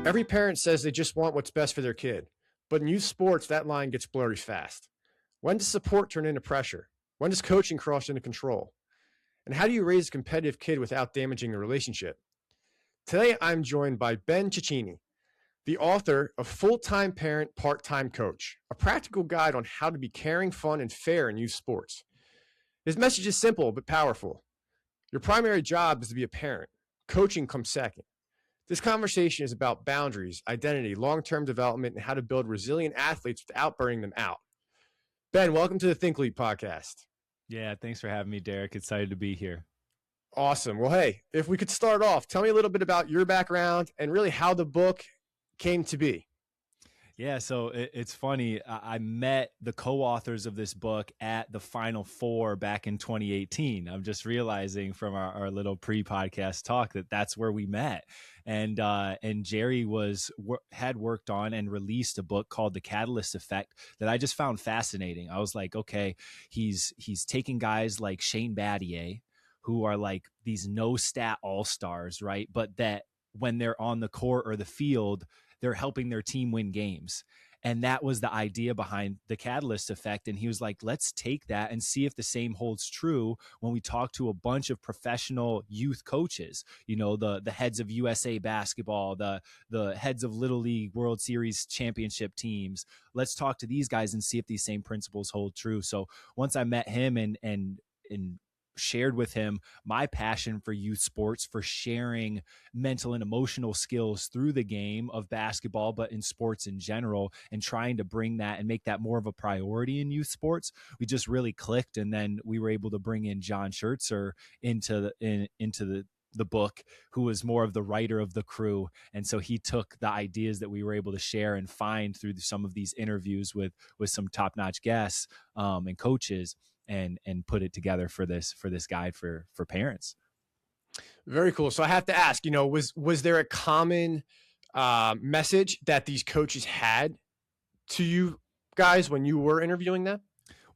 Every parent says they just want what's best for their kid, but in youth sports, that line gets blurry fast. When does support turn into pressure? When does coaching cross into control? And how do you raise a competitive kid without damaging the relationship? Today, I'm joined by Ben Cecchini, the author of Full-Time Parent, Part-Time Coach, a practical guide on how to be caring, fun, and fair in youth sports. His message is simple but powerful. Your primary job is to be a parent. Coaching comes second. This conversation is about boundaries, identity, long-term development, and how to build resilient athletes without burning them out. Ben, welcome to the Thinklete podcast. Yeah, thanks for having me, Derek. Excited to be here. Awesome. Well, hey, if we could start off, tell me a little bit about your background and really how the book came to be. Yeah, so it's funny. I met the co-authors of this book at the Final Four back in 2018. I'm just realizing from our little pre-podcast talk that that's where we met. And Jerry had worked on and released a book called The Catalyst Effect that I just found fascinating. I was like, okay, he's taking guys like Shane Battier, who are like these no stat all-stars, right? But that when they're on the court or the field, they're helping their team win games. And that was the idea behind the Catalyst Effect. And he was like, let's take that and see if the same holds true when we talk to a bunch of professional youth coaches, you know, the heads of USA basketball, the heads of Little League World Series championship teams. Let's talk to these guys and see if these same principles hold true. So once I met him and shared with him my passion for youth sports, for sharing mental and emotional skills through the game of basketball, but in sports in general, and trying to bring that and make that more of a priority in youth sports, we just really clicked. And then we were able to bring in John Schertzer into the book, who was more of the writer of the crew. And so he took the ideas that we were able to share and find through some of these interviews with some top-notch guests and coaches, and put it together for this guide for parents. Very cool. So I have to ask, was there a common message that these coaches had to you guys when you were interviewing them?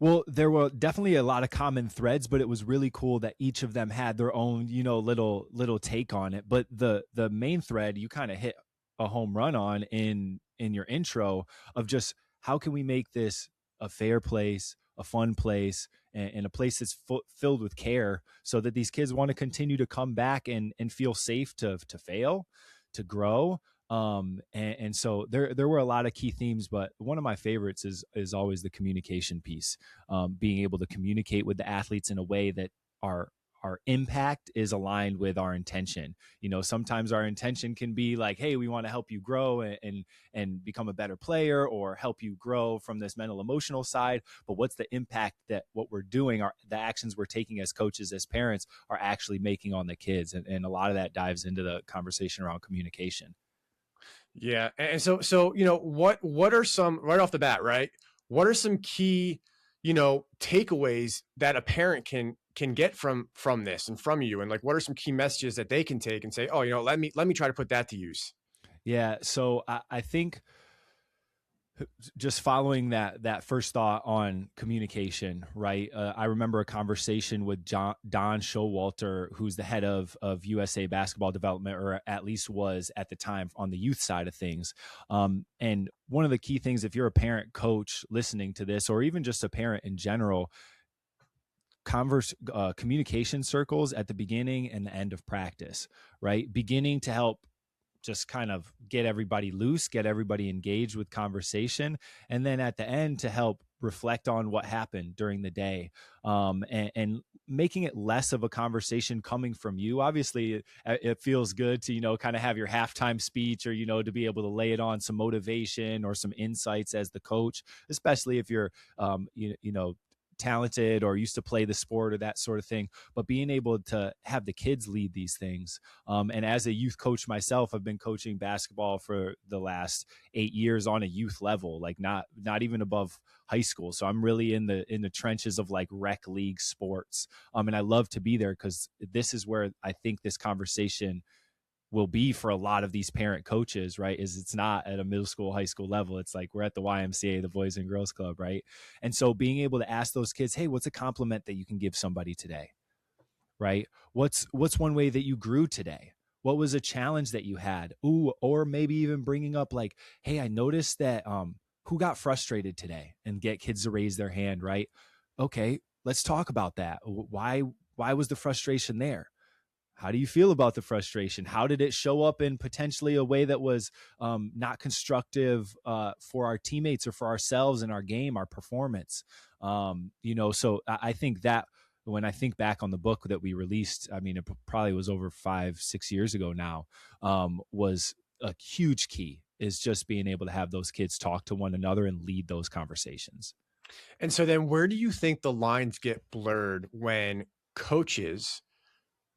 Well, there were definitely a lot of common threads, but it was really cool that each of them had their own, little take on it. But the main thread you kind of hit a home run on in your intro of just how can we make this a fair place, a fun place, and a place that's filled with care, so that these kids want to continue to come back and feel safe to fail, to grow. And so there were a lot of key themes, but one of my favorites is always the communication piece, being able to communicate with the athletes in a way that our impact is aligned with our intention. Sometimes our intention can be like, hey, we want to help you grow and become a better player, or help you grow from this mental emotional side. But what's the impact that what we're doing, the actions we're taking as coaches, as parents, are actually making on the kids? And a lot of that dives into the conversation around communication. Yeah. And so, what are some, right off the bat, right? What are some key, takeaways that a parent can get from this and from you? And like, what are some key messages that they can take and say, oh, let me try to put that to use? Yeah. So I think just following that first thought on communication, right? I remember a conversation with Don Showalter, who's the head of USA basketball development, or at least was at the time on the youth side of things. And one of the key things, if you're a parent coach listening to this, or even just a parent in general, communication circles at the beginning and the end of practice, right? Beginning to help just kind of get everybody loose, get everybody engaged with conversation. And then at the end to help reflect on what happened during the day, and making it less of a conversation coming from you. Obviously, it feels good to, kind of have your halftime speech, or, to be able to lay it on some motivation or some insights as the coach, especially if you're, talented or used to play the sport or that sort of thing, but being able to have the kids lead these things. And as a youth coach myself, I've been coaching basketball for the last 8 years on a youth level, like not even above high school. So I'm really in the trenches of like rec league sports. And I love to be there, because this is where I think this conversation will be for a lot of these parent coaches, right? Is it's not at a middle school, high school level. It's like we're at the YMCA, the Boys and Girls Club, right? And so being able to ask those kids, hey, what's a compliment that you can give somebody today, right? What's one way that you grew today? What was a challenge that you had? Ooh, or maybe even bringing up like, hey, I noticed that who got frustrated today, and get kids to raise their hand, right? Okay, let's talk about that. Why was the frustration there? How do you feel about the frustration? How did it show up in potentially a way that was not constructive for our teammates or for ourselves in our game, our performance? So I think that when I think back on the book that we released, I mean, it probably was over 5-6 years ago now, was a huge key, is just being able to have those kids talk to one another and lead those conversations. And so then where do you think the lines get blurred when coaches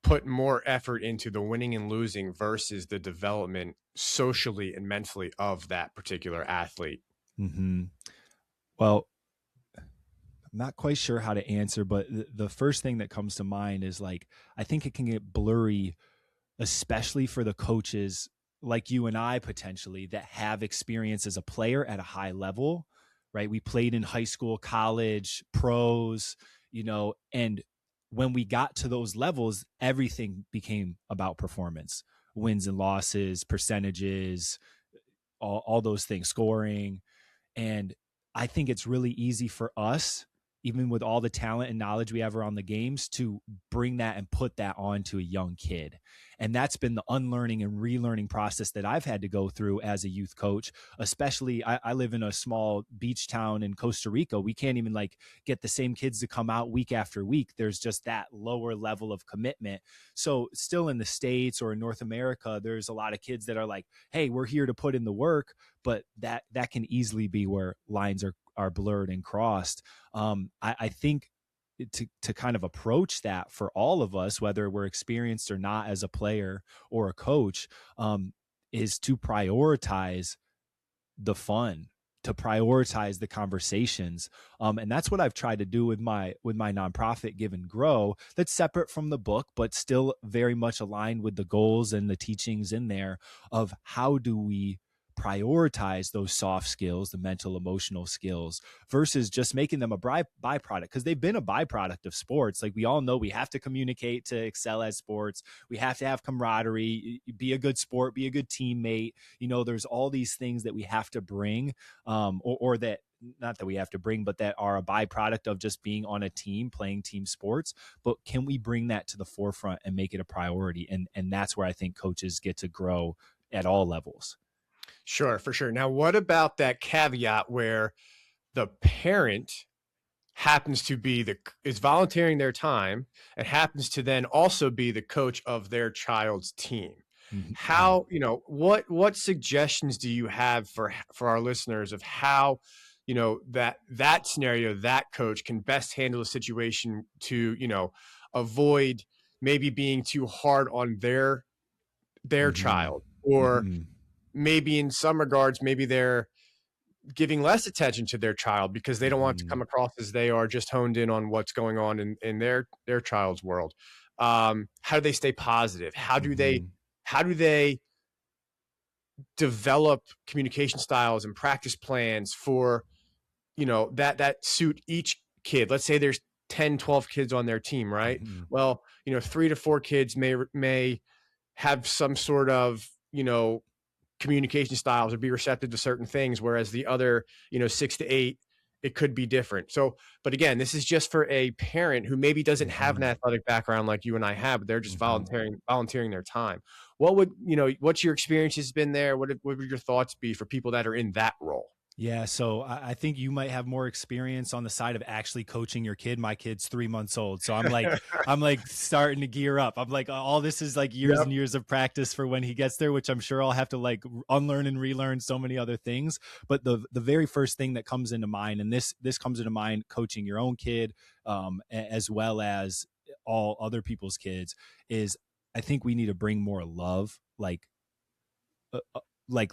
put more effort into the winning and losing versus the development socially and mentally of that particular athlete? Mm-hmm. Well, I'm not quite sure how to answer, but the first thing that comes to mind is like, I think it can get blurry, especially for the coaches like you and I potentially that have experience as a player at a high level, right? We played in high school, college, pros, and when we got to those levels, everything became about performance, wins and losses, percentages, all those things, scoring. And I think it's really easy for us, even with all the talent and knowledge we have around the games, to bring that and put that onto a young kid. And that's been the unlearning and relearning process that I've had to go through as a youth coach. Especially, I live in a small beach town in Costa Rica. We can't even like get the same kids to come out week after week. There's just that lower level of commitment. So still in the States or in North America, there's a lot of kids that are like, hey, we're here to put in the work, but that can easily be where lines are blurred and crossed. I think to kind of approach that for all of us, whether we're experienced or not as a player or a coach, is to prioritize the fun, to prioritize the conversations. And that's what I've tried to do with my nonprofit, Give and Grow, that's separate from the book, but still very much aligned with the goals and the teachings in there of how do we prioritize those soft skills, the mental, emotional skills, versus just making them a byproduct, because they've been a byproduct of sports. Like we all know, we have to communicate to excel at sports. We have to have camaraderie, be a good sport, be a good teammate. There's all these things that we have to bring, or that, not that we have to bring, but that are a byproduct of just being on a team, playing team sports. But can we bring that to the forefront and make it a priority? And that's where I think coaches get to grow at all levels. Sure, for sure. Now, what about that caveat where the parent happens to be is volunteering their time and happens to then also be the coach of their child's team? Mm-hmm. How, what suggestions do you have for our listeners of how, that scenario, that coach can best handle a situation to, avoid maybe being too hard on their Mm-hmm. child, or Mm-hmm. maybe in some regards, maybe they're giving less attention to their child because they don't want to come across as they are just honed in on what's going on in their child's world. How do they stay positive? How do they develop communication styles and practice plans for, that suit each kid? Let's say there's 10, 12 kids on their team, right? Mm-hmm. Well, 3 to 4 kids may have some sort of, communication styles or be receptive to certain things, whereas the other, 6 to 8, it could be different. So, but again, this is just for a parent who maybe doesn't have an athletic background like you and I have, but they're just volunteering their time. What would, what's your experience has been there? What would your thoughts be for people that are in that role? Yeah, so I think you might have more experience on the side of actually coaching your kid. My kid's 3 months old, so I'm like starting to gear up. I'm like, all this is like years and years of practice for when he gets there, which I'm sure I'll have to like unlearn and relearn so many other things. But the very first thing that comes into mind, and this comes into mind coaching your own kid, as well as all other people's kids, is I think we need to bring more love, like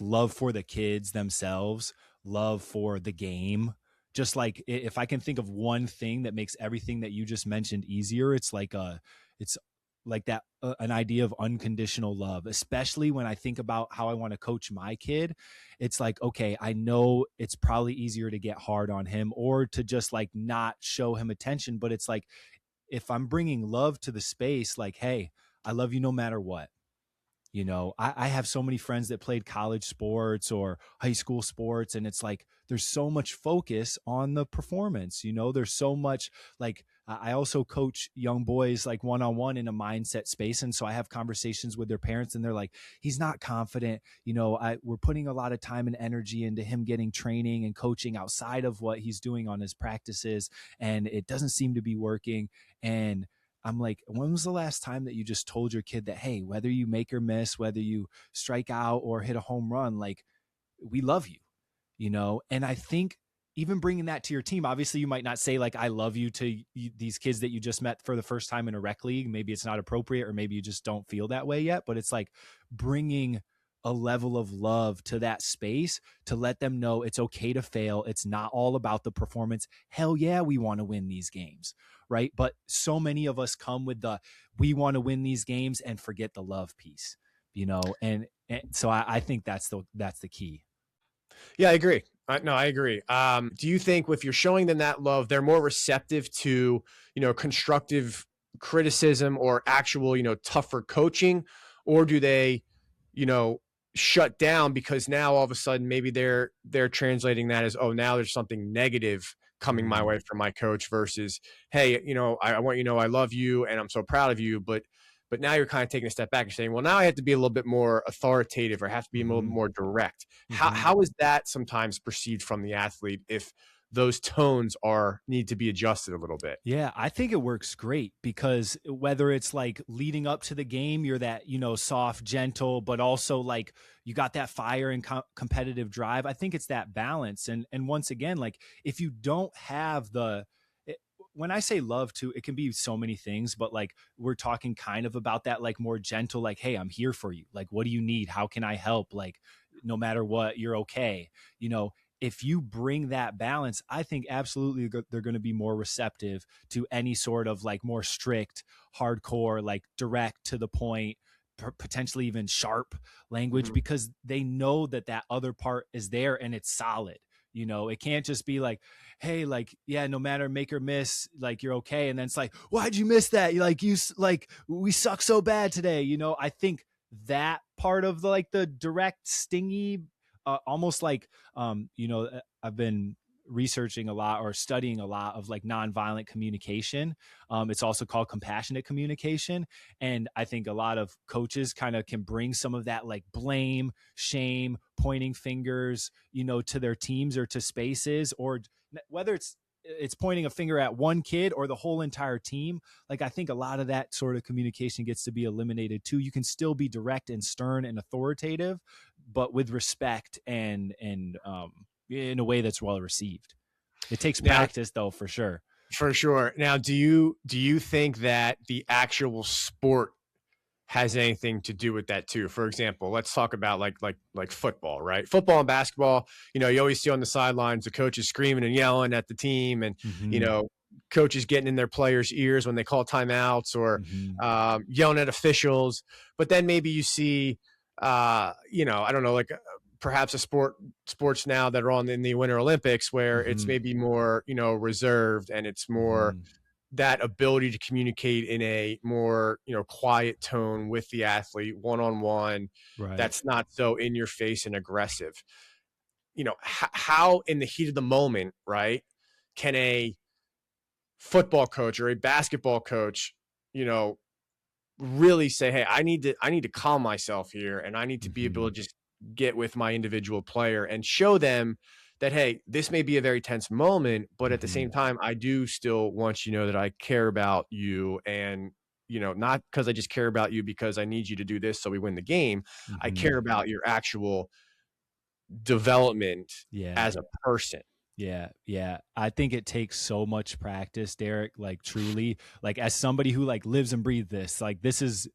love for the kids themselves, love for the game. Just like, if I can think of one thing that makes everything that you just mentioned easier, it's like that an idea of unconditional love. Especially when I think about how I want to coach my kid, it's like, okay, I know it's probably easier to get hard on him or to just like not show him attention, but it's like, if I'm bringing love to the space, like, hey, I love you no matter what. I have so many friends that played college sports or high school sports, and it's like there's so much focus on the performance. There's so much, like, I also coach young boys like one-on-one in a mindset space. And so I have conversations with their parents, and they're like, he's not confident. We're putting a lot of time and energy into him getting training and coaching outside of what he's doing on his practices, and it doesn't seem to be working. And I'm like, when was the last time that you just told your kid that, hey, whether you make or miss, whether you strike out or hit a home run, like, we love you. And I think even bringing that to your team, obviously you might not say like, I love you to these kids that you just met for the first time in a rec league. Maybe it's not appropriate, or maybe you just don't feel that way yet, but it's like bringing a level of love to that space to let them know it's okay to fail. It's not all about the performance. Hell yeah, we want to win these games, right? But so many of us come with we want to win these games and forget the love piece, and so I think that's the key. Yeah, I agree. No, I agree. Do you think if you're showing them that love, they're more receptive to, constructive criticism or actual, tougher coaching, or do they, shut down because now all of a sudden maybe they're translating that as, oh, now there's something negative coming my way from my coach versus, hey, I want I love you and I'm so proud of you, but now you're kind of taking a step back and saying, well, now I have to be a little bit more authoritative, or I have to be a little bit more direct. How is that sometimes perceived from the athlete if those tones need to be adjusted a little bit? Yeah, I think it works great, because whether it's like leading up to the game, you're that, soft, gentle, but also like you got that fire and competitive drive. I think it's that balance. And once again, like if you don't have when I say love too, it can be so many things, but like we're talking kind of about that, like more gentle, like, hey, I'm here for you. Like, what do you need? How can I help? Like, no matter what, you're okay. If you bring that balance, I think absolutely they're going to be more receptive to any sort of like more strict, hardcore, like direct to the point, potentially even sharp language, because they know that other part is there and it's solid. It can't just be like, hey, like, yeah, no matter make or miss, like, you're okay. And then it's like, why'd you miss that? We suck so bad today. I think that part of the direct, stingy, almost like, I've been researching a lot or studying a lot of like nonviolent communication. It's also called compassionate communication. And I think a lot of coaches kind of can bring some of that like blame, shame, pointing fingers, to their teams or to spaces, or whether it's pointing a finger at one kid or the whole entire team. Like, I think a lot of that sort of communication gets to be eliminated too. You can still be direct and stern and authoritative, but with respect and in a way that's well received. It takes practice though, for sure. For sure. Now, do you think that the actual sport has anything to do with that too? For example, let's talk about like football, right? Football and basketball, you always see on the sidelines the coaches screaming and yelling at the team, and coaches getting in their players' ears when they call timeouts, or yelling at officials. But then maybe you see I don't know, like perhaps sports now that are on in the Winter Olympics where it's maybe more, reserved, and it's more that ability to communicate in a more, quiet tone with the athlete one-on-one. Right. That's not so in your face and aggressive. How in the heat of the moment, right, can a football coach or a basketball coach, really say, hey, I need to calm myself here, and I need to be able to just get with my individual player and show them that, hey, this may be a very tense moment, but at the same time, I do still want you to know that I care about you, and, not because I just care about you because I need you to do this so we win the game. I care about your actual development as a person. Yeah. Yeah. I think it takes so much practice, Derek, like truly, like as somebody who like lives and breathes this, like this is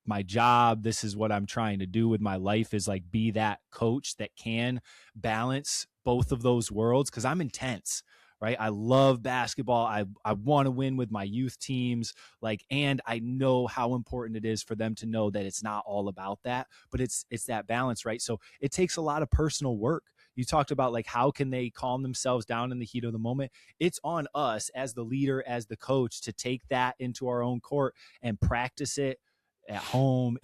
my job. This is what I'm trying to do with my life, is like be that coach that can balance both of those worlds. Cause I'm intense, right? I love basketball. I want to win with my youth teams, like, and I know how important it is for them to know that it's not all about that, but it's that balance, right? So it takes a lot of personal work. You talked about like, how can they calm themselves down in the heat of the moment? It's on us as the leader, as the coach, to take that into our own court and practice it at home,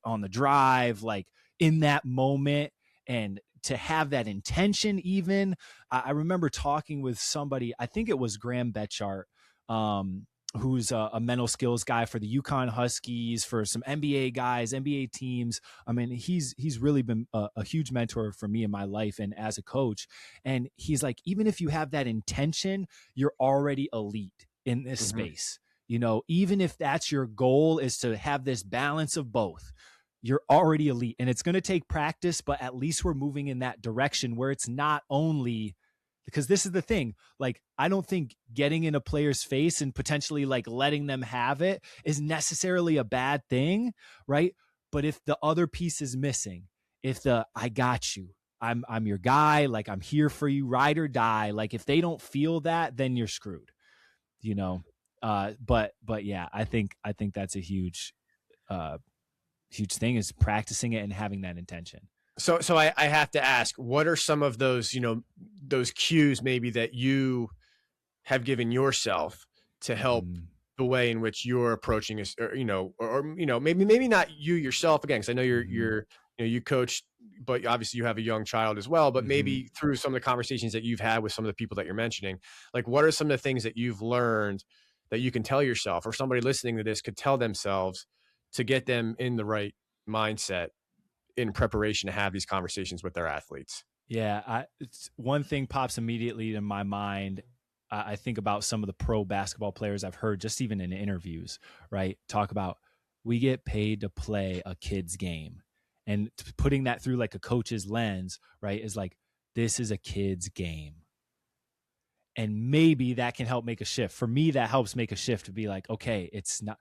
on the drive, like in that moment. And to have that intention, even I remember talking with somebody, I think it was Graham Betchart, who's a mental skills guy for the Yukon Huskies, for some NBA guys, NBA teams. I mean, he's really been a huge mentor for me in my life and as a coach. And he's like, even if you have that intention, you're already elite in this space. You know, even if that's your goal, is to have this balance of both, you're already elite. And it's going to take practice, but at least we're moving in that direction where it's not only, because this is the thing, like, I don't think getting in a player's face and potentially like letting them have it is necessarily a bad thing, right? But if the other piece is missing, if I got you, I'm your guy, like I'm here for you, ride or die, like if they don't feel that, then you're screwed, you know? But yeah, I think that's a huge thing, is practicing it and having that intention. So I have to ask, what are some of those, those cues maybe that you have given yourself to help the way in which you're approaching this, or maybe not you yourself again, because I know you coach, but obviously you have a young child as well, but maybe through some of the conversations that you've had with some of the people that you're mentioning, like what are some of the things that you've learned that you can tell yourself, or somebody listening to this could tell themselves, to get them in the right mindset in preparation to have these conversations with their athletes? Yeah, it's one thing pops immediately in my mind. I think about some of the pro basketball players I've heard, just even in interviews, right? Talk about, we get paid to play a kid's game, and putting that through like a coach's lens, right? Is like, this is a kid's game. And maybe that can help make a shift. For me, that helps make a shift to be like, okay, it's not,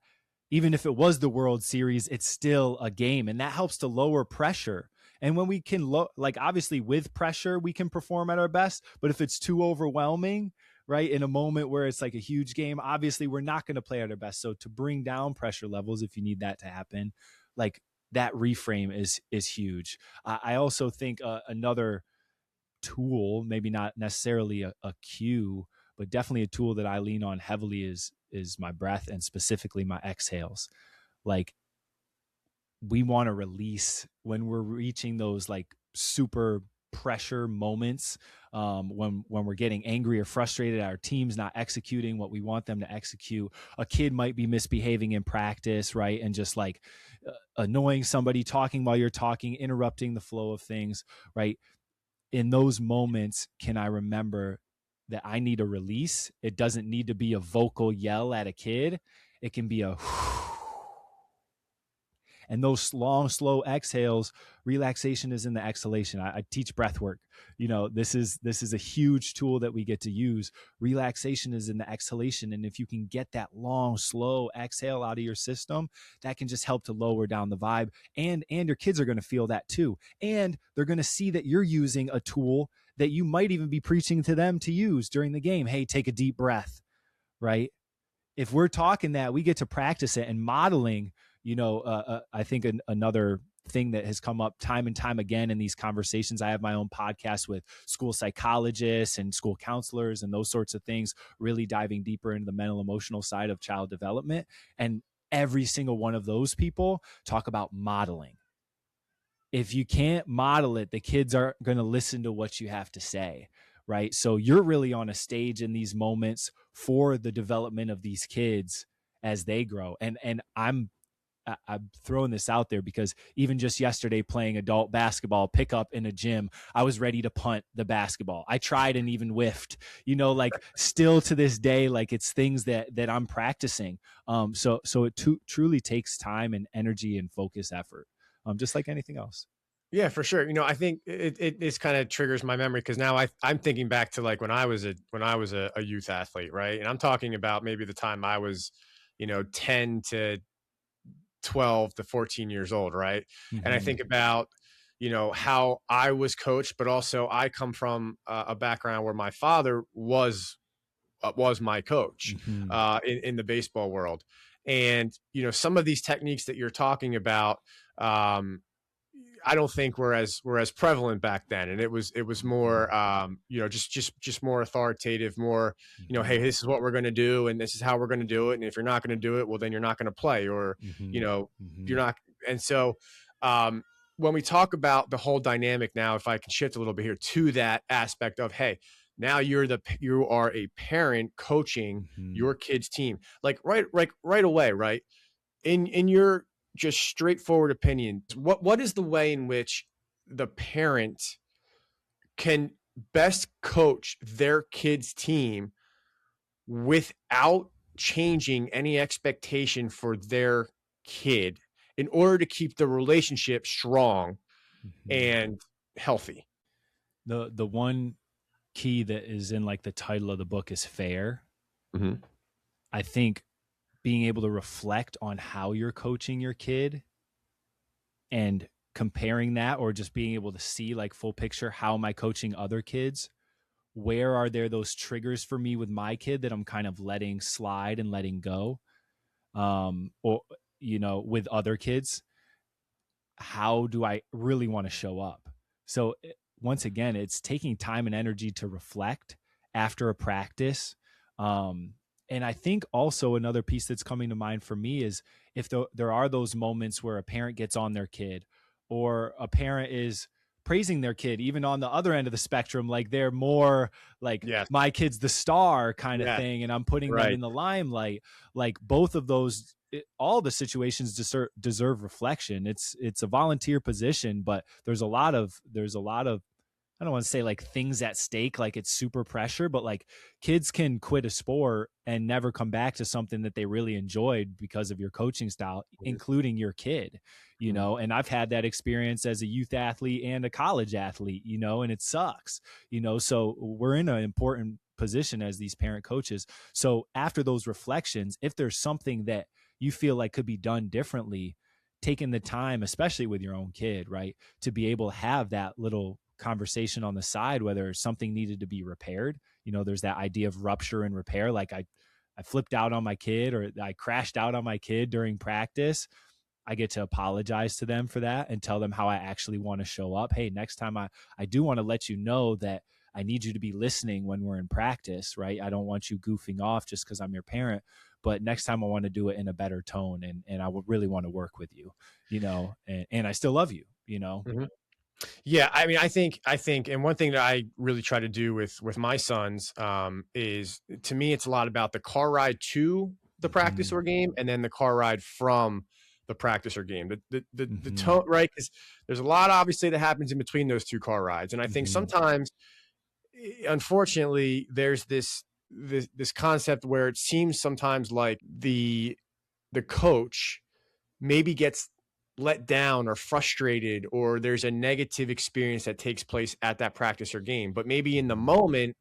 even if it was the World Series, it's still a game. And that helps to lower pressure. And when we can, like, obviously with pressure, we can perform at our best. But if it's too overwhelming, right, in a moment where it's like a huge game, obviously we're not going to play at our best. So to bring down pressure levels, if you need that to happen, like, that reframe is huge. I also think another tool, maybe not necessarily a cue, but definitely a tool that I lean on heavily is my breath, and specifically my exhales. Like, we want to release when we're reaching those like super pressure moments, when we're getting angry or frustrated, our team's not executing what we want them to execute. A kid might be misbehaving in practice, right? And just like annoying somebody, talking while you're talking, interrupting the flow of things, right? In those moments, can I remember that I need a release? It doesn't need to be a vocal yell at a kid. It can be a and those long, slow exhales. Relaxation is in the exhalation. I teach breath work. This is a huge tool that we get to use. Relaxation is in the exhalation. And if you can get that long, slow exhale out of your system, that can just help to lower down the vibe. And your kids are going to feel that too. And they're going to see that you're using a tool that you might even be preaching to them to use during the game. Hey, take a deep breath, right? If we're talking that, we get to practice it. And modeling, I think another thing that has come up time and time again in these conversations. I have my own podcast with school psychologists and school counselors and those sorts of things, really diving deeper into the mental emotional side of child development. And every single one of those people talk about modeling. If you can't model it, the kids aren't going to listen to what you have to say, right? So you're really on a stage in these moments for the development of these kids as they grow. And I'm throwing this out there because even just yesterday, playing adult basketball pickup in a gym, I was ready to punt the basketball. I tried and even whiffed, like still to this day, like it's things that I'm practicing. So it truly takes time and energy and focus effort, just like anything else. Yeah, for sure. I think it kind of triggers my memory, because now I'm thinking back to like when I was a youth athlete, right? And I'm talking about maybe the time I was, 10 to 12 to 14 years old, right? Mm-hmm. And I think about, how I was coached, but also I come from a background where my father was my coach, in the baseball world. And, some of these techniques that you're talking about, I don't think were as prevalent back then, and it was more just more authoritative, more hey, this is what we're going to do and this is how we're going to do it, and if you're not going to do it, well, then you're not going to play, or you're not. And so when we talk about the whole dynamic now, if I can shift a little bit here to that aspect of, hey, now you are a parent coaching your kid's team, like right away, right? In your just straightforward opinion, what is the way in which the parent can best coach their kid's team without changing any expectation for their kid in order to keep the relationship strong and healthy? The one key that is in like the title of the book is fair. I think being able to reflect on how you're coaching your kid and comparing that, or just being able to see like full picture, how am I coaching other kids? Where are there those triggers for me with my kid that I'm kind of letting slide and letting go? Or, with other kids, how do I really want to show up? So once again, it's taking time and energy to reflect after a practice. And I think also another piece that's coming to mind for me is if there are those moments where a parent gets on their kid, or a parent is praising their kid, even on the other end of the spectrum, like they're more like, Yes. my kid's the star kind of Yes. thing, and I'm putting them in the limelight. Like both of those, all the situations deserve reflection. It's a volunteer position, but there's a lot of I don't want to say like things at stake, like it's super pressure, but like kids can quit a sport and never come back to something that they really enjoyed because of your coaching style, including your kid, and I've had that experience as a youth athlete and a college athlete, and it sucks, so we're in an important position as these parent coaches. So after those reflections, if there's something that you feel like could be done differently, taking the time, especially with your own kid, right, to be able to have that little conversation on the side, whether something needed to be repaired. There's that idea of rupture and repair. Like I flipped out on my kid, or I crashed out on my kid during practice. I get to apologize to them for that and tell them how I actually want to show up. Hey, next time I do want to let you know that I need you to be listening when we're in practice, right? I don't want you goofing off just because I'm your parent, but next time I want to do it in a better tone, and I would really want to work with you, and I still love you, Yeah, I mean, I think, and one thing that I really try to do with my sons is, to me, it's a lot about the car ride to the practice or game, and then the car ride from the practice or game. The tone, right? Because there's a lot, obviously, that happens in between those two car rides, and I think sometimes, unfortunately, there's this concept where it seems sometimes like the coach maybe gets let down or frustrated, or there's a negative experience that takes place at that practice or game, but maybe in the moment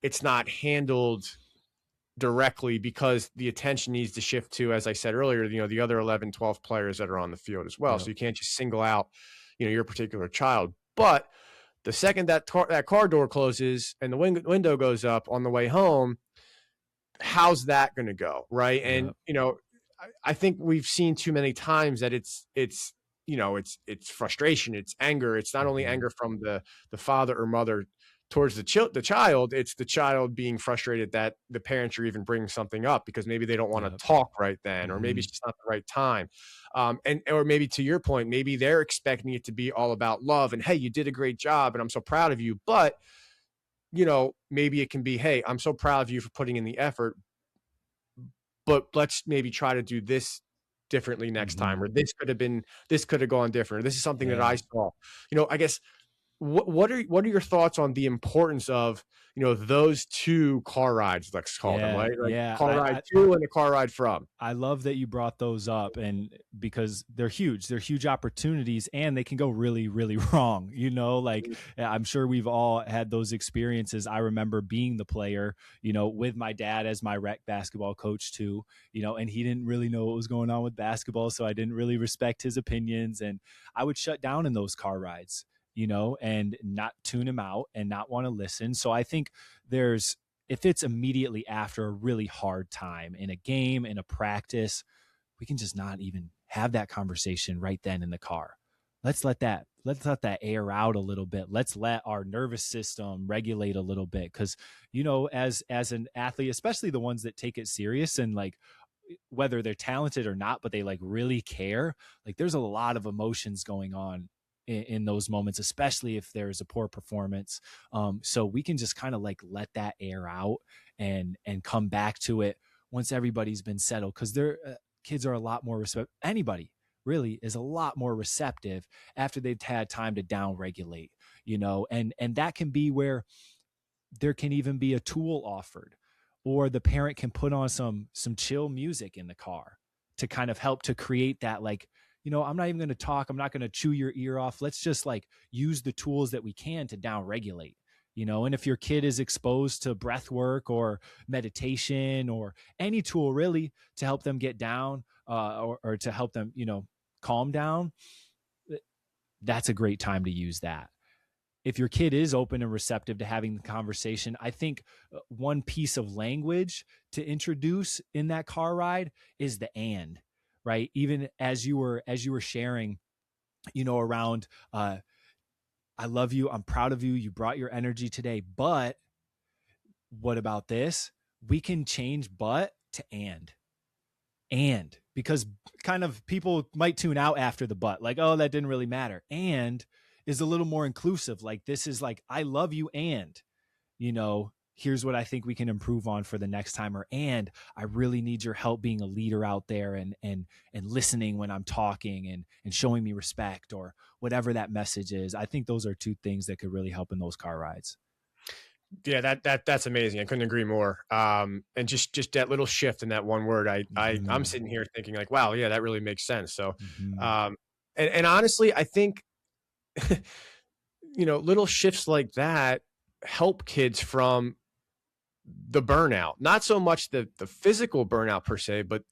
it's not handled directly because the attention needs to shift to, as I said earlier, the other 11, 12 players that are on the field as well. Yep. So you can't just single out, your particular child. But the second that car door closes and the window goes up on the way home, how's that going to go? Right. And, I think we've seen too many times that it's frustration, it's anger. It's not only anger from the father or mother towards the child, it's the child being frustrated that the parents are even bringing something up because maybe they don't want to talk right then, or maybe it's just not the right time. Or maybe, to your point, maybe they're expecting it to be all about love and, hey, you did a great job and I'm so proud of you. But, maybe it can be, hey, I'm so proud of you for putting in the effort, but let's maybe try to do this differently next time, or this could have gone different. Or this is something that I saw. I guess what are your thoughts on the importance of those two car rides, let's call them, right? Like car ride to and a car ride from. I love that you brought those up, and because they're huge opportunities, and they can go really, really wrong. Like I'm sure we've all had those experiences. I remember being the player, with my dad as my rec basketball coach too, and he didn't really know what was going on with basketball, so I didn't really respect his opinions, and I would shut down in those car rides, and not tune him out and not want to listen. So I think if it's immediately after a really hard time in a game, in a practice, we can just not even have that conversation right then in the car. let's let that air out a little bit. Let's let our nervous system regulate a little bit. Cause, as an athlete, especially the ones that take it serious and like, whether they're talented or not, but they like really care, like there's a lot of emotions going on in those moments, especially if there's a poor performance. So we can just kind of like let that air out and come back to it once everybody's been settled. Cause kids are a lot more anybody really is a lot more receptive after they've had time to down regulate, and that can be where there can even be a tool offered, or the parent can put on some chill music in the car to kind of help to create that, like, I'm not even going to talk, I'm not going to chew your ear off, let's just like use the tools that we can to down regulate. And if your kid is exposed to breath work or meditation or any tool really to help them get down, or to help them calm down, that's a great time to use that. If your kid is open and receptive to having the conversation, I think one piece of language to introduce in that car ride is the "and," right? Even as you were sharing, around, I love you, I'm proud of you, you brought your energy today, but what about this? We can change "but" to and, because kind of people might tune out after the "but," like, oh, that didn't really matter. And is a little more inclusive. Like, this is like, I love you, and here's what I think we can improve on for the next time, and I really need your help being a leader out there and listening when I'm talking and showing me respect, or whatever that message is. I think those are two things that could really help in those car rides. Yeah, that's amazing. I couldn't agree more. And just that little shift in that one word, I'm sitting here thinking like, wow, yeah, that really makes sense. So, and honestly, I think, little shifts like that help kids from the burnout, not so much the physical burnout per se, but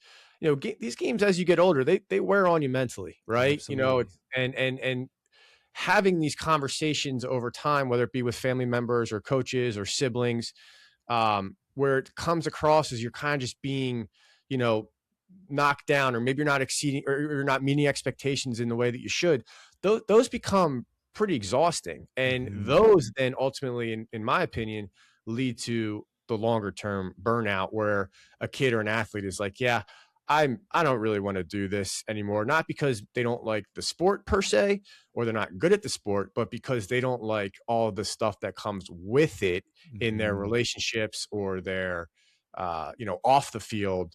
these games, as you get older, they wear on you mentally, right? Absolutely. And having these conversations over time, whether it be with family members or coaches or siblings, where it comes across as you're kind of just being, knocked down, or maybe you're not exceeding, or you're not meeting expectations in the way that you should. Those become pretty exhausting. And those then ultimately, in my opinion, lead to the longer term burnout, where a kid or an athlete is like, yeah, I don't really want to do this anymore. Not because they don't like the sport per se, or they're not good at the sport, but because they don't like all the stuff that comes with it in their relationships, or their, off the field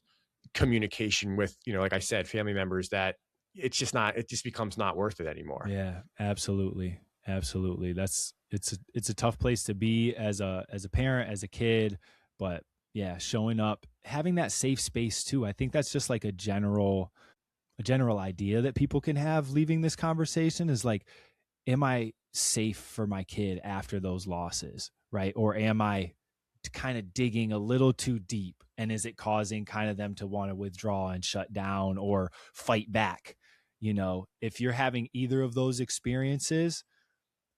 communication with, like I said, family members, that it just becomes not worth it anymore. Yeah, absolutely. Absolutely. It's a tough place to be as a parent, as a kid, but yeah, showing up, having that safe space too. I think that's just like a general idea that people can have leaving this conversation is like, am I safe for my kid after those losses, right? Or am I kind of digging a little too deep, and is it causing kind of them to want to withdraw and shut down or fight back? If you're having either of those experiences,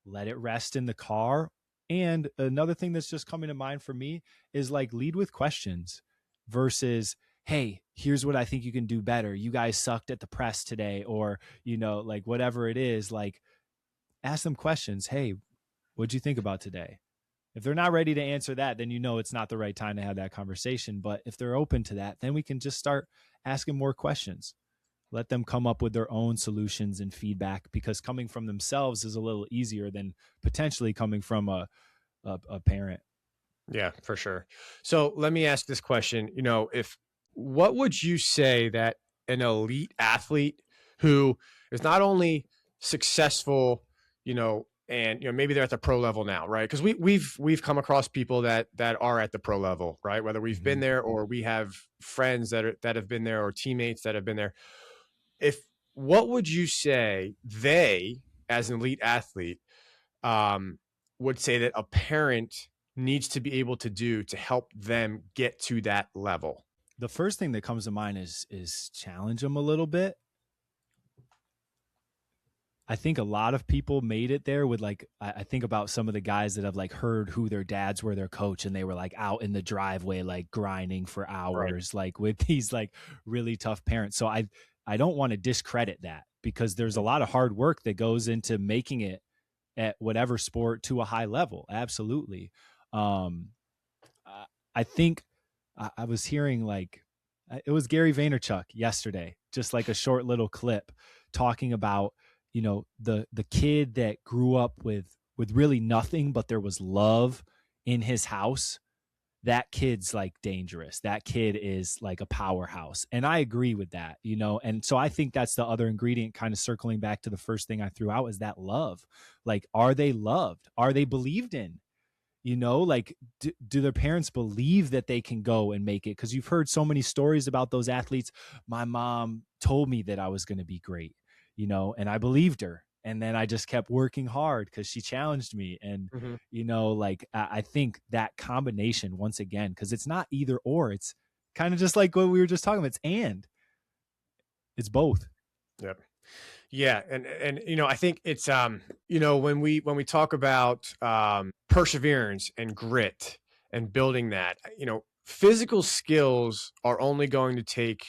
let it rest in the car. And another thing that's just coming to mind for me is like, lead with questions versus, hey, here's what I think you can do better, you guys sucked at the press today, or like whatever it is, like ask them questions. Hey, what'd you think about today? If they're not ready to answer that, then it's not the right time to have that conversation. But if they're open to that, then we can just start asking more questions. Let them come up with their own solutions and feedback, because coming from themselves is a little easier than potentially coming from a parent. Yeah, for sure. So let me ask this question. What would you say that an elite athlete who is not only successful, and maybe they're at the pro level now, right? Because we've come across people that are at the pro level, right? Whether we've been there, or we have friends that have been there, or teammates that have been there. What would you say they, as an elite athlete, would say that a parent needs to be able to do to help them get to that level? The first thing that comes to mind is challenge them a little bit. I think a lot of people made it there with like, I think about some of the guys that have like heard who their dads were their coach, and they were like out in the driveway, like grinding for hours, right, like with these like really tough parents. So I don't want to discredit that. because there's a lot of hard work that goes into making it at whatever sport to a high level. Absolutely. I think I was hearing like, it was Gary Vaynerchuk yesterday, just like a short little clip talking about, the kid that grew up with really nothing, but there was love in his house. That kid's like dangerous. That kid is like a powerhouse. And I agree with that, And so I think that's the other ingredient, kind of circling back to the first thing I threw out, is that love. Like, are they loved? Are they believed in? Like, do their parents believe that they can go and make it? Because you've heard so many stories about those athletes. My mom told me that I was going to be great, and I believed her. And then I just kept working hard because she challenged me. And, like, I think that combination, once again, because it's not either or, it's kind of just like what we were just talking about. It's both. Yep. Yeah. And I think it's, when we talk about perseverance and grit and building that, physical skills are only going to take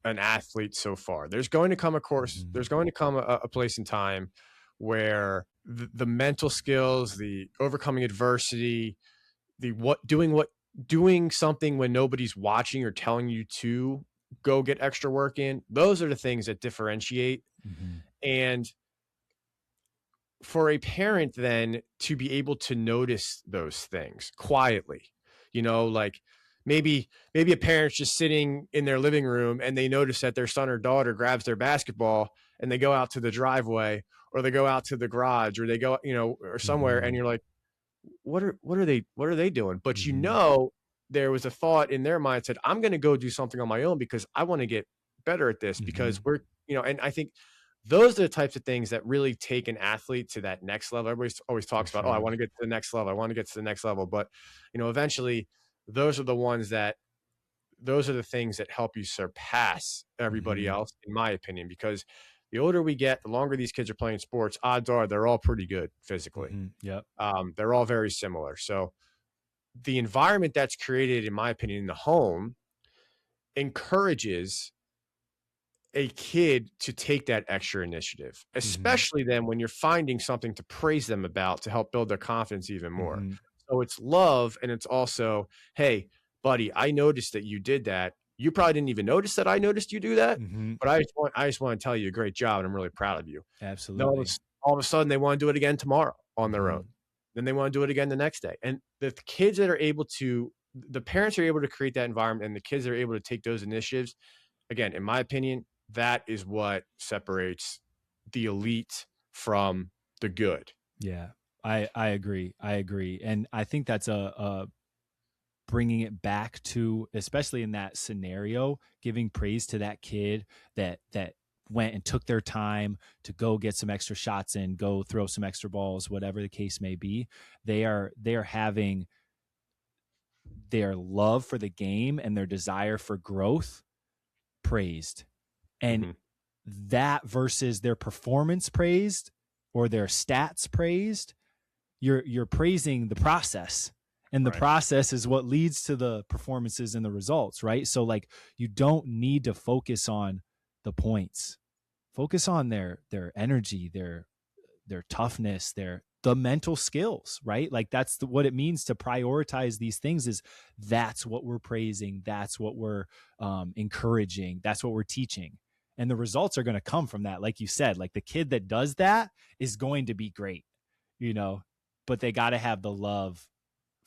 an athlete so far. There's going to come a course, there's going to come a place in time where the mental skills, the overcoming adversity, doing something when nobody's watching or telling you to go get extra work in, those are the things that differentiate. And for a parent then to be able to notice those things quietly, like maybe a parent's just sitting in their living room and they notice that their son or daughter grabs their basketball and they go out to the driveway, or they go out to the garage, or they go, or somewhere, and you're like, what are they doing? But there was a thought in their mind said, I'm going to go do something on my own because I want to get better at this, because we're, and I think those are the types of things that really take an athlete to that next level. Everybody always talks about, I want to get to the next level. I want to get to the next level. But, eventually those are the things that help you surpass everybody else, in my opinion, because the older we get, the longer these kids are playing sports, odds are they're all pretty good physically. Yep. They're all very similar. So the environment that's created, in my opinion, in the home encourages a kid to take that extra initiative, especially then when you're finding something to praise them about to help build their confidence even more. So it's love. And it's also, hey, buddy, I noticed that you did that. You probably didn't even notice that I noticed you do that, but I just want to tell you a great job, and I'm really proud of you. Absolutely. All of a sudden they want to do it again tomorrow on their own. Then they want to do it again the next day. And the kids that are able to, the parents are able to create that environment, and the kids are able to take those initiatives. Again, in my opinion, that is what separates the elite from the good. Yeah, I agree. And I think that's a bringing it back to, especially in that scenario, giving praise to that kid that went and took their time to go get some extra shots in, go throw some extra balls, whatever the case may be. They are having their love for the game and their desire for growth praised. And that versus their performance praised or their stats praised, you're praising the process. And the process is what leads to the performances and the results, right? So like, you don't need to focus on the points. Focus on their energy, their toughness, the mental skills, right? Like that's what it means to prioritize these things. Is that's what we're praising. That's what we're encouraging. That's what we're teaching. And the results are going to come from that. Like you said, like the kid that does that is going to be great, but they got to have the love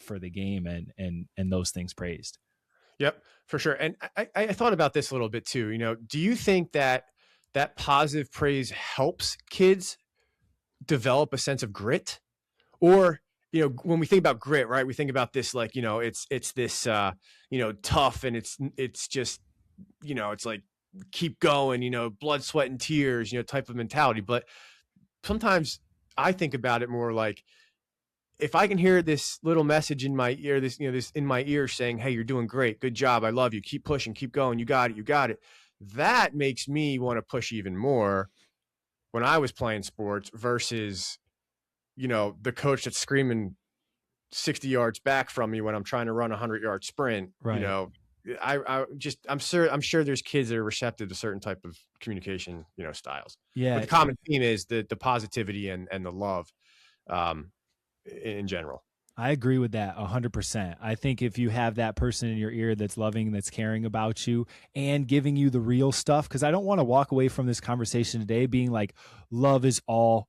for the game and those things praised. Yep, for sure. And I thought about this a little bit too. Do you think that positive praise helps kids develop a sense of grit? Or, when we think about grit, right, we think about this like, it's this, tough, and it's just, it's like, keep going, blood, sweat, and tears, type of mentality. But sometimes I think about it more like, if I can hear this little message in my ear, this in my ear saying, hey, you're doing great. Good job. I love you. Keep pushing, keep going. You got it. That makes me want to push even more when I was playing sports versus, the coach that's screaming 60 yards back from me when I'm trying to run a 100-yard sprint, right. I'm sure there's kids that are receptive to certain type of communication, styles. But Yeah, the common theme is the positivity and the love, um, in general. I agree with that 100%. I think if you have that person in your ear that's loving, that's caring about you and giving you the real stuff, because I don't want to walk away from this conversation today being like, love is all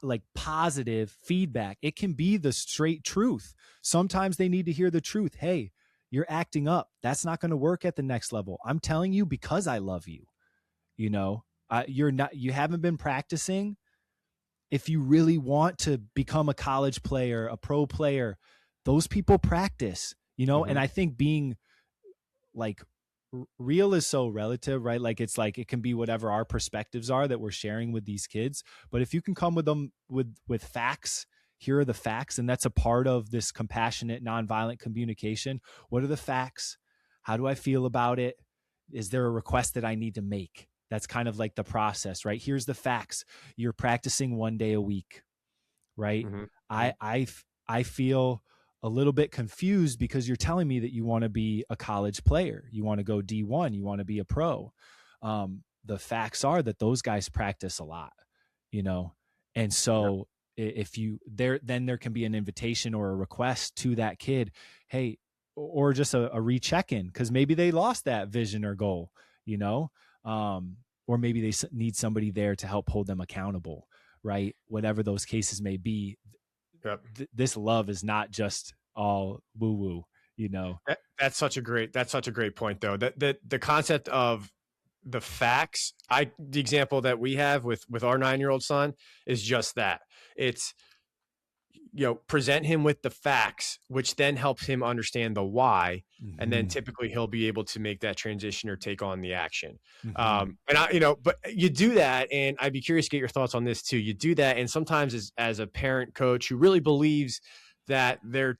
like positive feedback. It can be the straight truth. Sometimes they need to hear the truth. Hey, you're acting up. That's not going to work at the next level. I'm telling you because I love you. You haven't been practicing. If you really want to become a college player, a pro player, those people practice, and I think being like real is so relative, right? Like it's like it can be whatever our perspectives are that we're sharing with these kids. But if you can come with them with facts, here are the facts, and that's a part of this compassionate, nonviolent communication. What are the facts? How do I feel about it? Is there a request that I need to make? That's kind of like the process, right? Here's the facts. You're practicing 1 day a week, right? Mm-hmm. I feel a little bit confused because you're telling me that you want to be a college player. You want to go D1, you want to be a pro. The facts are that those guys practice a lot, And so if you then there can be an invitation or a request to that kid, hey, or just a recheck-in, because maybe they lost that vision or goal, or maybe they need somebody there to help hold them accountable, right? Whatever those cases may be. Yep. This love is not just all woo-woo, That's such a great point, though. That the concept of the facts, the example that we have with our 9-year-old son is just that. It's, present him with the facts, which then helps him understand the why. Mm-hmm. And then typically he'll be able to make that transition or take on the action. Mm-hmm. But you do that. And I'd be curious to get your thoughts on this too. You do that. And sometimes as a parent coach who really believes that their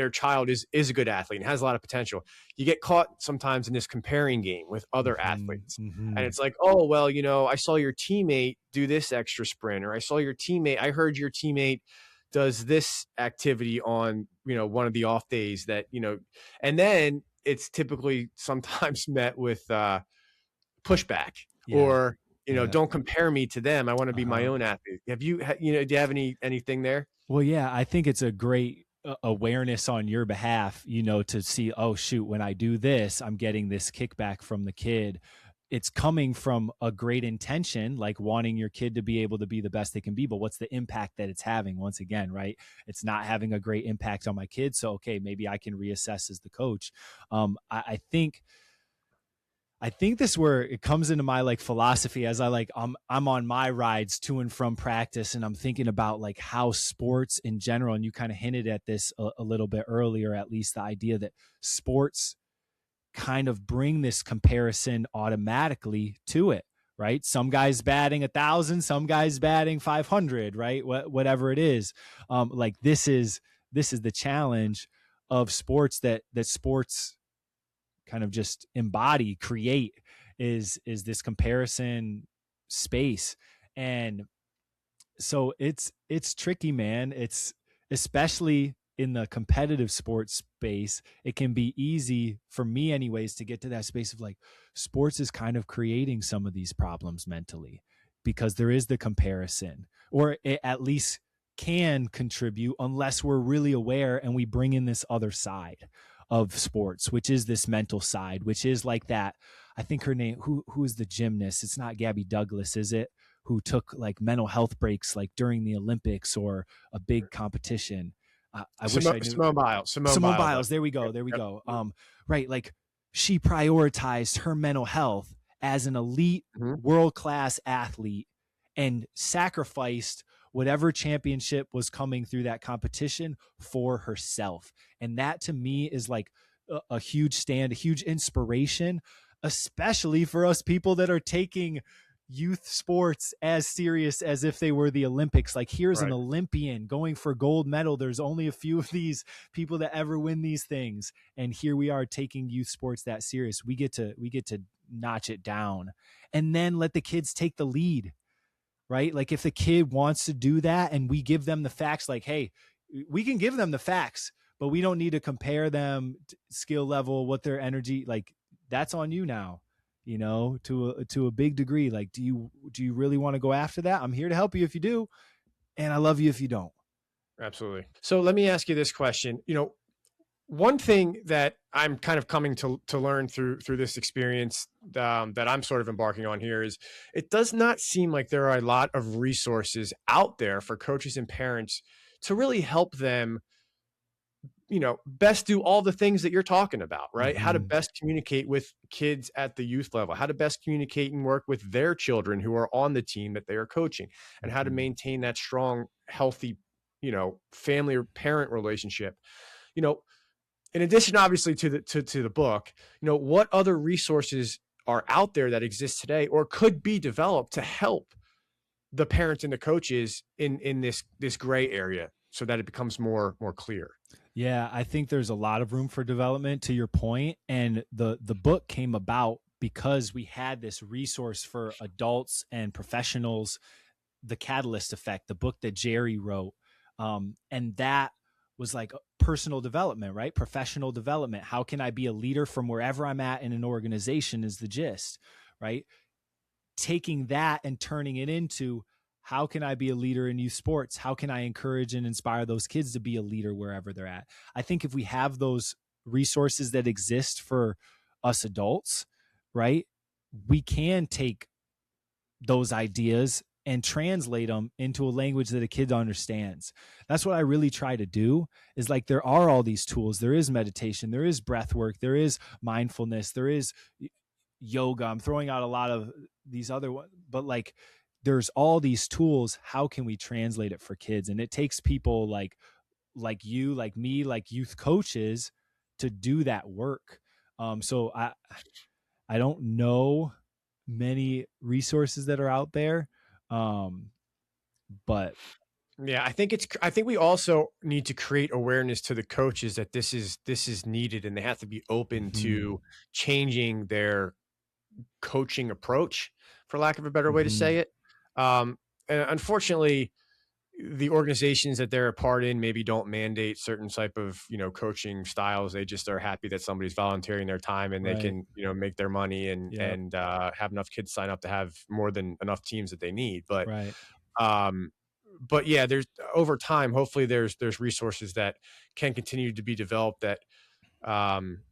child is a good athlete and has a lot of potential, you get caught sometimes in this comparing game with other mm-hmm. athletes. Mm-hmm. And it's like, oh, well, I saw your teammate do this extra sprint, or I heard your teammate does this activity on, one of the off days that, and then it's typically sometimes met with pushback or, don't compare me to them. I want to be my own athlete. Do you have anything there? Well, yeah, I think it's a great awareness on your behalf, to see, oh, shoot, when I do this, I'm getting this kickback from the kid. It's coming from a great intention, like wanting your kid to be able to be the best they can be. But what's the impact that it's having? Once again, right? It's not having a great impact on my kids. So, okay, maybe I can reassess as the coach. I think this where it comes into my philosophy as I'm on my rides to and from practice, and I'm thinking about how sports in general, and you kind of hinted at this a little bit earlier, at least the idea that sports kind of bring this comparison automatically to it, right? Some guys batting 1,000, some guys batting 500, right? Whatever it is. This is the challenge of sports that sports kind of just create is this comparison space. And so it's tricky, man. It's especially in the competitive sports space, it can be easy for me anyways to get to that space of sports is kind of creating some of these problems mentally because there is the comparison, or it at least can contribute unless we're really aware and we bring in this other side of sports, which is this mental side, which is that, I think her name, who is the gymnast? It's not Gabby Douglas, is it? Who took mental health breaks during the Olympics or a big competition. I wish I knew. Simone Biles. Simone Biles. There we go. Right. She prioritized her mental health as an elite world-class athlete and sacrificed whatever championship was coming through that competition for herself. And that to me is a huge stand, a huge inspiration, especially for us people that are taking youth sports as serious as if they were the Olympics. Here's an Olympian going for gold medal. There's only a few of these people that ever win these things. And here we are taking youth sports that serious. We get to notch it down and then let the kids take the lead, right? If the kid wants to do that and we give them the facts, hey, we can give them the facts, but we don't need to compare them skill level, what their energy, like that's on you now, to a big degree. Like, do you really want to go after that? I'm here to help you if you do. And I love you if you don't. Absolutely. So let me ask you this question. One thing that I'm kind of coming to learn through this experience that I'm sort of embarking on here is it does not seem like there are a lot of resources out there for coaches and parents to really help them, best do all the things that you're talking about, right? How to Mm-hmm. best communicate with kids at the youth level, how to best communicate and work with their children who are on the team that they are coaching, and how to Mm-hmm. maintain that strong, healthy, family or parent relationship. You know, in addition, obviously, to the book, what other resources are out there that exist today or could be developed to help the parents and the coaches in this gray area so that it becomes more clear? Yeah, I think there's a lot of room for development, to your point. And the book came about because we had this resource for adults and professionals, The Catalyst Effect, the book that Jerry wrote. And that was like personal development, right? Professional development. How can I be a leader from wherever I'm at in an organization is the gist, right? Taking that and turning it into, how can I be a leader in youth sports? How can I encourage and inspire those kids to be a leader wherever they're at? I think if we have those resources that exist for us adults, right, we can take those ideas and translate them into a language that a kid understands. That's what I really try to do, is like, there are all these tools. There is meditation, there is breath work, there is mindfulness, there is yoga. I'm throwing out a lot of these other ones, but like, there's all these tools. How can we translate it for kids? And it takes people like you, like me, like youth coaches to do that work. So I don't know many resources that are out there. But Yeah, I think we also need to create awareness to the coaches that this is needed, and they have to be open mm-hmm, to changing their coaching approach, for lack of a better way to mm-hmm, say it. And unfortunately, the organizations that they're a part in maybe don't mandate certain type of, coaching styles. They just are happy that somebody's volunteering their time and they right. can, make their money Yep. and have enough kids sign up to have more than enough teams that they need. Right. Um, but yeah, there's over time, hopefully there's resources that can continue to be developed that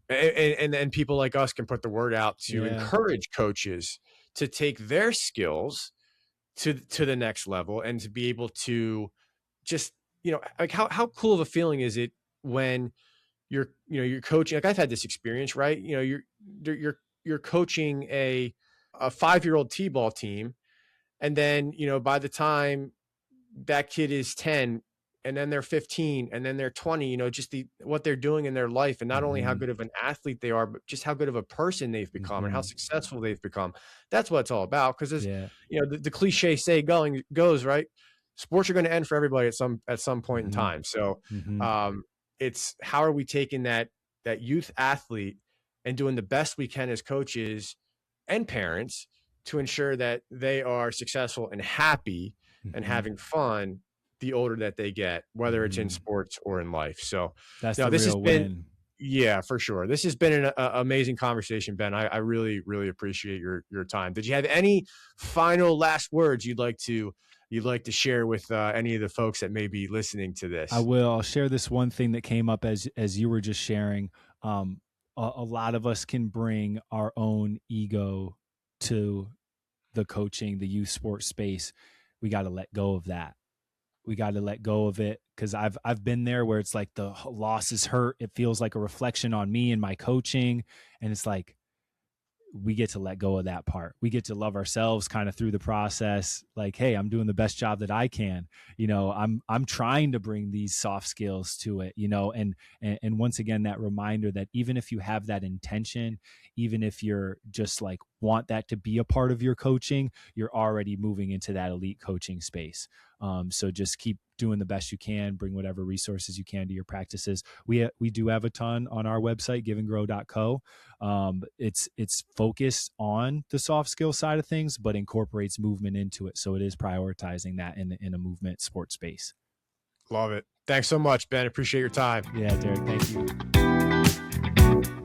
and people like us can put the word out to Yeah. encourage coaches to take their skills to the next level and to be able to just, like how cool of a feeling is it when you're coaching? Like, I've had this experience, right? You're coaching a 5-year-old t-ball team, and then, by the time that kid is 10, and then they're 15, and then they're 20, just what they're doing in their life, and not only how Mm-hmm, good of an athlete they are, but just how good of a person they've become and how mm-hmm. successful they've become. That's what it's all about. Because as Yeah. the cliche say goes, right? Sports are going to end for everybody at some point in Mm-hmm, time. So mm-hmm, um, it's how are we taking that youth athlete and doing the best we can as coaches and parents to ensure that they are successful and happy and mm-hmm, having fun the older that they get, whether it's in mm-hmm. sports or in life. So, That's no, the this has real been, win. yeah, for sure. This has been an amazing conversation, Ben. I really, really appreciate your time. Did you have any final last words you'd like to share with any of the folks that may be listening to I this? will. I'll share this one thing that came up as you were just sharing. A lot of us can bring our own ego to the coaching, the youth sports space. We got to let go of that. We got to let go of it, because I've been there where it's like the losses hurt. It feels like a reflection on me and my coaching, and it's like, we get to let go of that part. We get to love ourselves kind of through the process. Like, hey, I'm doing the best job that I can. I'm trying to bring these soft skills to it, and once again, that reminder that even if you have that intention, even if you're just like want that to be a part of your coaching, you're already moving into that elite coaching space. So just keep doing the best you can, bring whatever resources you can to your practices. We do have a ton on our website, giveandgrow.co. It's focused on the soft skill side of things, but incorporates movement into it. So it is prioritizing that in a movement sports space. Love it. Thanks so much, Ben. Appreciate your time. Yeah, Derek, thank you.